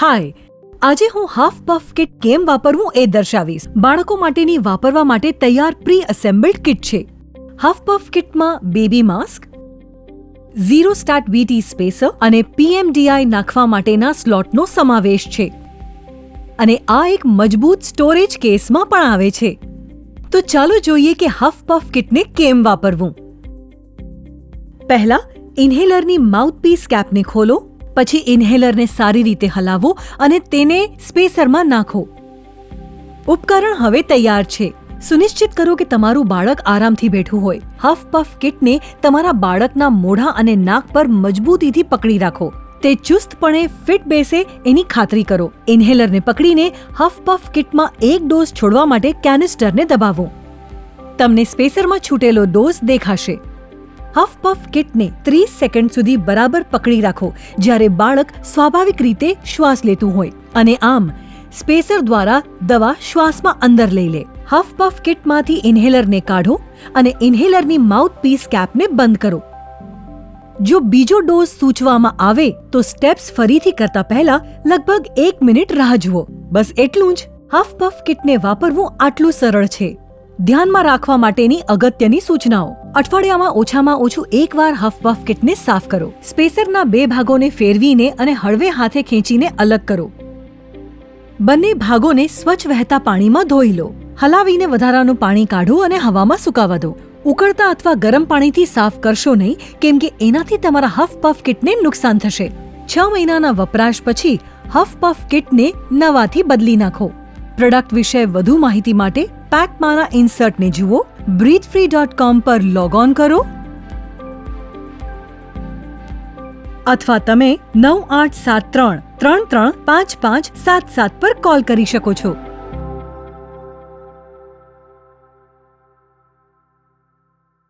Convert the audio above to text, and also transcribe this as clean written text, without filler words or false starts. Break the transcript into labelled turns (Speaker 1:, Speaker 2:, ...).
Speaker 1: હાય, આજે હું half puff kit કેમ વાપરવું એ દર્શાવીશ. બાળકો માટેની વાપરવા માટે તૈયાર પ્રી એસેમ્બલ્ડ કિટ છે. હાફ પફ કિટમાં baby mask, zero start VT spacer અને PMDI નાખવા માટેના સ્લોટનો સમાવેશ છે. અને આ એક મજબૂત સ્ટોરેજ કેસમાં પણ આવે છે. તો ચાલો જોઈએ કે હાફ પફ કિટને કેમ વાપરવું. પહેલા ઇન્હેલરની માઉથપીસ કેપને ખોલો. પછી ઇન્હેલરને સારી રીતે હલાવો અને તેને સ્પેસરમાં નાખો. ઉપકરણ હવે તૈયાર છે. સુનિશ્ચિત કરો કે તમારું બાળક આરામથી બેઠું હોય. હાફ પફ કિટને તમારા બાળકના મોઢા અને નાક પર મજબૂતીથી પકડી રાખો. તે ચુસ્તપણે ફિટ બેસે એની ખાતરી કરો. ઇન્હેલરને પકડીને હાફ પફ કિટમાં એક ડોઝ છોડવા માટે કેનિસ્ટરને દબાવો. તમને સ્પેસરમાં છૂટેલો ડોઝ દેખાશે. હાફ પફ કિટને 30 સેકન્ડ સુધી બરાબર પકડી રાખો જ્યારે બાળક સ્વાભાવિક રીતે શ્વાસ લેતું હોય, અને આમ સ્પેસર દ્વારા દવા શ્વાસમાં અંદર લઈ લે. હાફ પફ કિટમાંથી ઇન્હેલરને કાઢો અને ઇન્હેલરની માઉથપીસ કેપને બંધ કરો. જો બીજો ડોઝ સૂચવવામાં આવે તો સ્ટેપ્સ ફરીથી કરતા પહેલા લગભગ 1 મિનિટ રાહ જુઓ. બસ એટલું જ. હાફ પફ કિટને વાપરવું આટલું સરળ છે. ધ્યાનમાં રાખવા માટેની અગત્યની સૂચનાઓ. અઠવાડિયામાં ઓછામાં ઓછું એકવાર હાફ પફ કિટને સાફ કરો. સ્પેસરના 2 ભાગોને ફેરવીને અને હળવે હાથે ખેંચીને અલગ કરો. બંને ભાગોને સ્વચ્છ વહેતા પાણીમાં ધોઈ લો. હલાવીને વધારાનું પાણી કાઢો અને હવામાં સુકાવા દો. ઉકળતા અથવા ગરમ પાણીથી સાફ કરશો નહીં, કેમ કે એનાથી તમારા હાફ પફ કિટને નુકસાન થશે. 6 મહિનાના વપરાશ પછી હાફ પફ કિટને નવાથી બદલી નાખો. પ્રોડક્ટ વિશે વધુ માહિતી માટે પેકમાંના ઇન્સર્ટને જુઓ. breathefree.com પર લોગ ઓન કરો અથવા તમે 9873 335577 પર કોલ કરી શકો છો.